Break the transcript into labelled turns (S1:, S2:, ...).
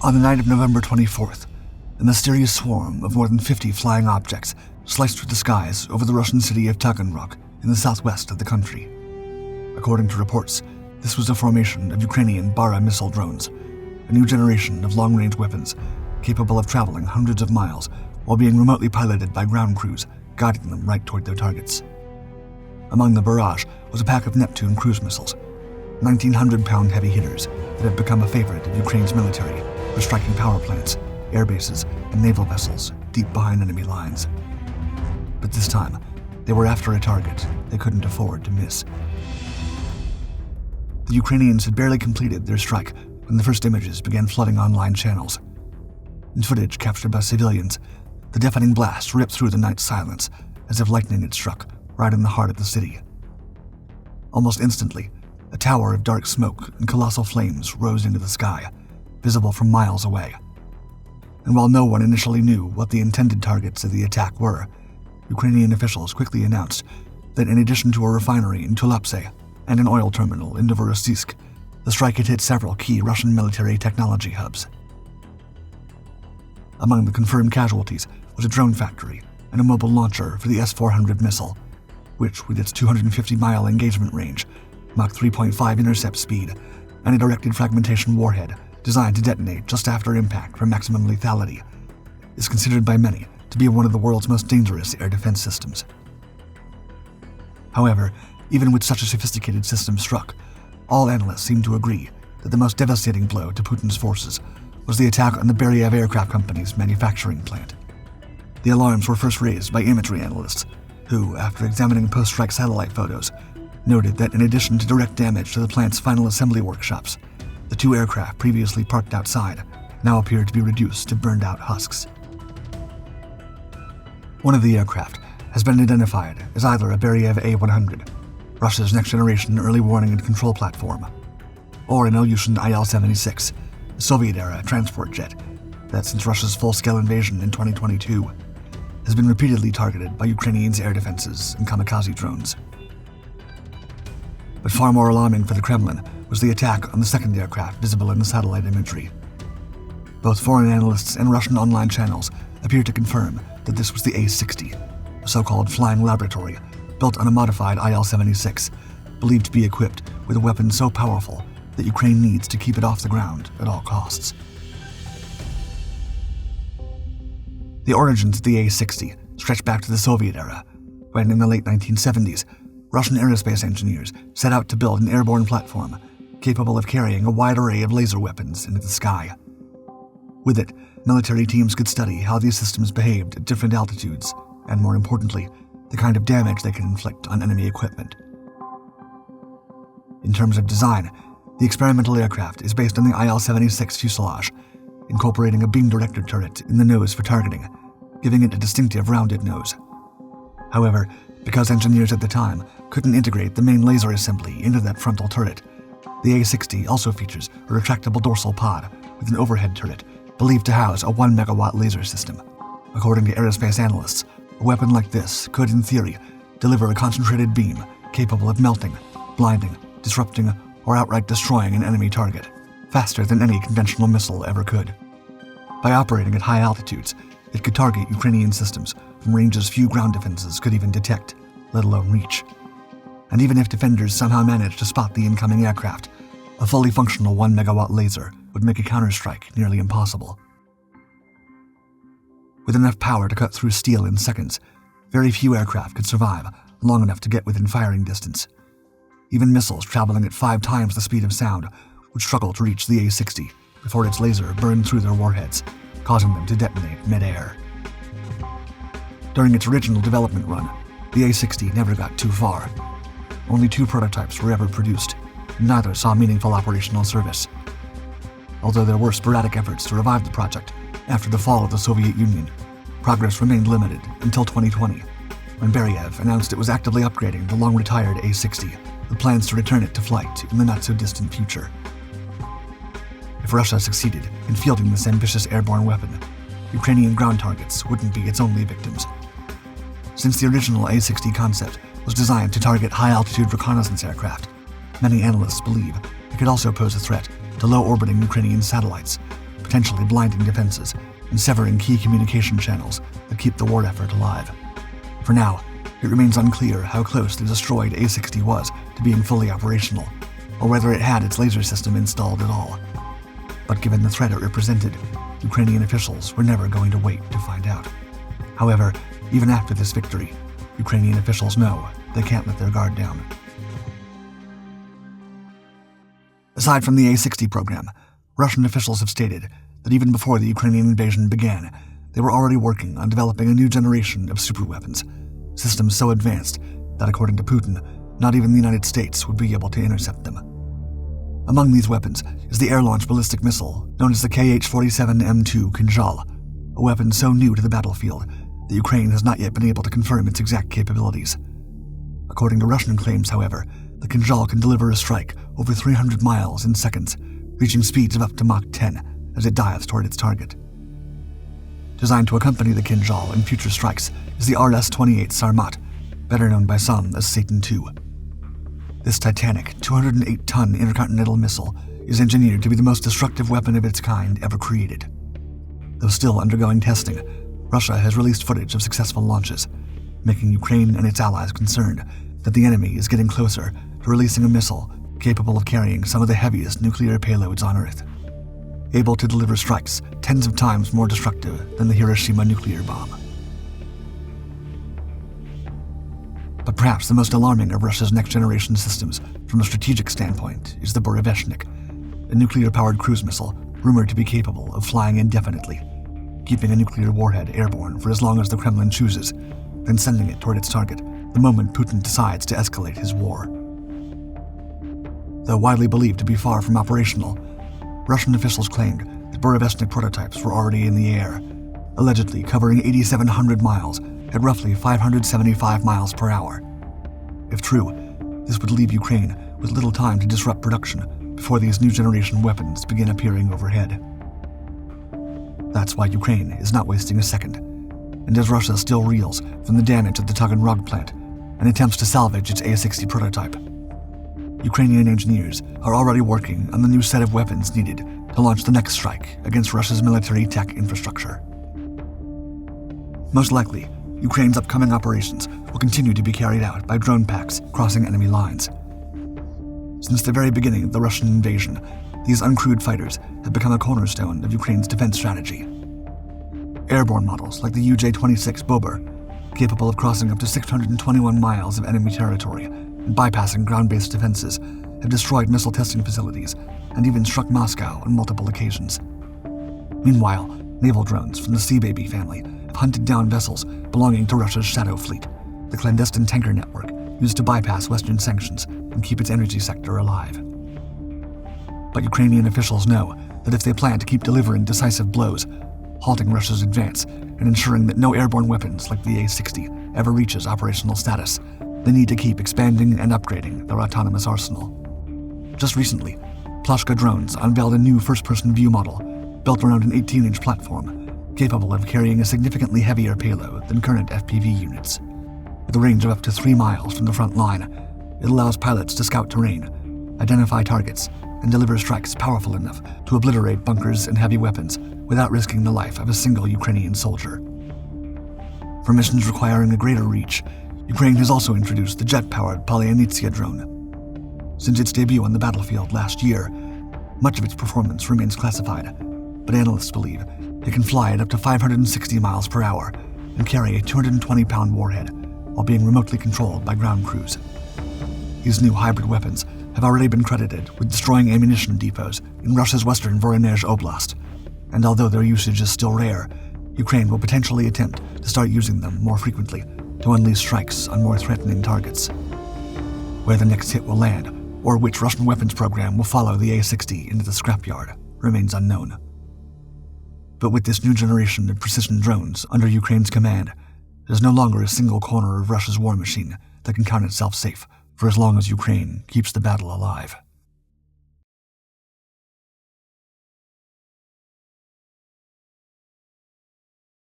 S1: On the night of November 24th, a mysterious swarm of more than 50 flying objects sliced through the skies over the Russian city of Taganrog in the southwest of the country. According to reports, this was a formation of Ukrainian Bars missile drones, a new generation of long-range weapons capable of traveling hundreds of miles while being remotely piloted by ground crews, guiding them right toward their targets. Among the barrage was a pack of Neptune cruise missiles, 1,900-pound heavy hitters that had become a favorite of Ukraine's military for striking power plants, airbases, and naval vessels deep behind enemy lines. But this time, they were after a target they couldn't afford to miss. The Ukrainians had barely completed their strike when the first images began flooding online channels. In footage captured by civilians, the deafening blast ripped through the night silence as if lightning had struck right in the heart of the city. Almost instantly, a tower of dark smoke and colossal flames rose into the sky, visible from miles away. And while no one initially knew what the intended targets of the attack were, Ukrainian officials quickly announced that in addition to a refinery in Tulapse and an oil terminal in Novorossiysk, the strike had hit several key Russian military technology hubs. Among the confirmed casualties was a drone factory and a mobile launcher for the S-400 missile, which, with its 250-mile engagement range, Mach 3.5 intercept speed, and a directed fragmentation warhead designed to detonate just after impact for maximum lethality, is considered by many to be one of the world's most dangerous air defense systems. However, even with such a sophisticated system struck, all analysts seem to agree that the most devastating blow to Putin's forces was the attack on the Beriev Aircraft Company's manufacturing plant. The alarms were first raised by imagery analysts, who, after examining post-strike satellite photos, noted that in addition to direct damage to the plant's final assembly workshops, the two aircraft previously parked outside now appeared to be reduced to burned-out husks. One of the aircraft has been identified as either a Beriev A-100, Russia's next-generation early warning and control platform, or an Ilyushin Il-76, a Soviet-era transport jet that, since Russia's full-scale invasion in 2022, has been repeatedly targeted by Ukrainians' air defenses and kamikaze drones. But far more alarming for the Kremlin was the attack on the second aircraft visible in the satellite imagery. Both foreign analysts and Russian online channels appear to confirm that this was the A-60, a so-called flying laboratory built on a modified Il-76, believed to be equipped with a weapon so powerful that Ukraine needs to keep it off the ground at all costs. The origins of the A-60 stretch back to the Soviet era, when in the late 1970s, Russian aerospace engineers set out to build an airborne platform capable of carrying a wide array of laser weapons into the sky. With it, military teams could study how these systems behaved at different altitudes, and more importantly, the kind of damage they could inflict on enemy equipment. In terms of design, the experimental aircraft is based on the Il-76 fuselage, incorporating a beam-directed turret in the nose for targeting, giving it a distinctive rounded nose. However, because engineers at the time couldn't integrate the main laser assembly into that frontal turret, the A-60 also features a retractable dorsal pod with an overhead turret believed to house a 1 megawatt laser system. According to aerospace analysts, a weapon like this could, in theory, deliver a concentrated beam capable of melting, blinding, disrupting, or outright destroying an enemy target, faster than any conventional missile ever could. By operating at high altitudes, it could target Ukrainian systems from ranges few ground defenses could even detect, let alone reach. And even if defenders somehow managed to spot the incoming aircraft, a fully functional 1 megawatt laser would make a counterstrike nearly impossible. With enough power to cut through steel in seconds, very few aircraft could survive long enough to get within firing distance. Even missiles traveling at 5 times the speed of sound would struggle to reach the A-60 before its laser burned through their warheads, causing them to detonate mid-air. During its original development run, the A-60 never got too far. Only 2 prototypes were ever produced, and neither saw meaningful operational service. Although there were sporadic efforts to revive the project after the fall of the Soviet Union, progress remained limited until 2020, when Beriev announced it was actively upgrading the long-retired A-60 with plans to return it to flight in the not-so-distant future. If Russia succeeded in fielding this ambitious airborne weapon, Ukrainian ground targets wouldn't be its only victims. Since the original A-60 concept was designed to target high-altitude reconnaissance aircraft, many analysts believe it could also pose a threat to low-orbiting Ukrainian satellites, potentially blinding defenses and severing key communication channels that keep the war effort alive. For now, it remains unclear how close the destroyed A-60 was to being fully operational, or whether it had its laser system installed at all. But given the threat it represented, Ukrainian officials were never going to wait to find out. However, even after this victory, Ukrainian officials know they can't let their guard down. Aside from the A-60 program, Russian officials have stated that even before the Ukrainian invasion began, they were already working on developing a new generation of superweapons, systems so advanced that, according to Putin, not even the United States would be able to intercept them. Among these weapons is the air-launched ballistic missile known as the Kh-47M2 Kinzhal, a weapon so new to the battlefield that Ukraine has not yet been able to confirm its exact capabilities. According to Russian claims, however, the Kinzhal can deliver a strike over 300 miles in seconds, reaching speeds of up to Mach 10 as it dives toward its target. Designed to accompany the Kinzhal in future strikes is the RS-28 Sarmat, better known by some as Satan II. This titanic, 208-ton intercontinental missile is engineered to be the most destructive weapon of its kind ever created. Though still undergoing testing, Russia has released footage of successful launches, making Ukraine and its allies concerned that the enemy is getting closer to releasing a missile capable of carrying some of the heaviest nuclear payloads on Earth, able to deliver strikes tens of times more destructive than the Hiroshima nuclear bomb. But perhaps the most alarming of Russia's next-generation systems from a strategic standpoint is the Burevestnik, a nuclear-powered cruise missile rumored to be capable of flying indefinitely, keeping a nuclear warhead airborne for as long as the Kremlin chooses, then sending it toward its target the moment Putin decides to escalate his war. Though widely believed to be far from operational, Russian officials claimed that Burevestnik prototypes were already in the air, allegedly covering 8,700 miles at roughly 575 miles per hour. If true, this would leave Ukraine with little time to disrupt production before these new generation weapons begin appearing overhead. That's why Ukraine is not wasting a second, and as Russia still reels from the damage at the Taganrog plant and attempts to salvage its A-60 prototype, Ukrainian engineers are already working on the new set of weapons needed to launch the next strike against Russia's military tech infrastructure. Most likely, Ukraine's upcoming operations will continue to be carried out by drone packs crossing enemy lines. Since the very beginning of the Russian invasion, these uncrewed fighters have become a cornerstone of Ukraine's defense strategy. Airborne models like the UJ-26 Bobur, capable of crossing up to 621 miles of enemy territory and bypassing ground-based defenses, have destroyed missile testing facilities and even struck Moscow on multiple occasions. Meanwhile, naval drones from the Sea Baby family have hunted down vessels belonging to Russia's Shadow Fleet, the clandestine tanker network used to bypass Western sanctions and keep its energy sector alive. But Ukrainian officials know that if they plan to keep delivering decisive blows, halting Russia's advance and ensuring that no airborne weapons like the A-60 ever reaches operational status, they need to keep expanding and upgrading their autonomous arsenal. Just recently, Plashka drones unveiled a new first-person view model built around an 18-inch platform, capable of carrying a significantly heavier payload than current FPV units. With a range of up to 3 miles from the front line, it allows pilots to scout terrain, identify targets, and deliver strikes powerful enough to obliterate bunkers and heavy weapons without risking the life of a single Ukrainian soldier. For missions requiring a greater reach, Ukraine has also introduced the jet-powered Polyanitsia drone. Since its debut on the battlefield last year, much of its performance remains classified, but analysts believe it can fly at up to 560 miles per hour and carry a 220-pound warhead while being remotely controlled by ground crews. These new hybrid weapons have already been credited with destroying ammunition depots in Russia's western Voronezh Oblast, and although their usage is still rare, Ukraine will potentially attempt to start using them more frequently to unleash strikes on more threatening targets. Where the next hit will land, or which Russian weapons program will follow the A-60 into the scrapyard, remains unknown. But with this new generation of precision drones under Ukraine's command, there's no longer a single corner of Russia's war machine that can count itself safe for as long as Ukraine keeps the battle alive.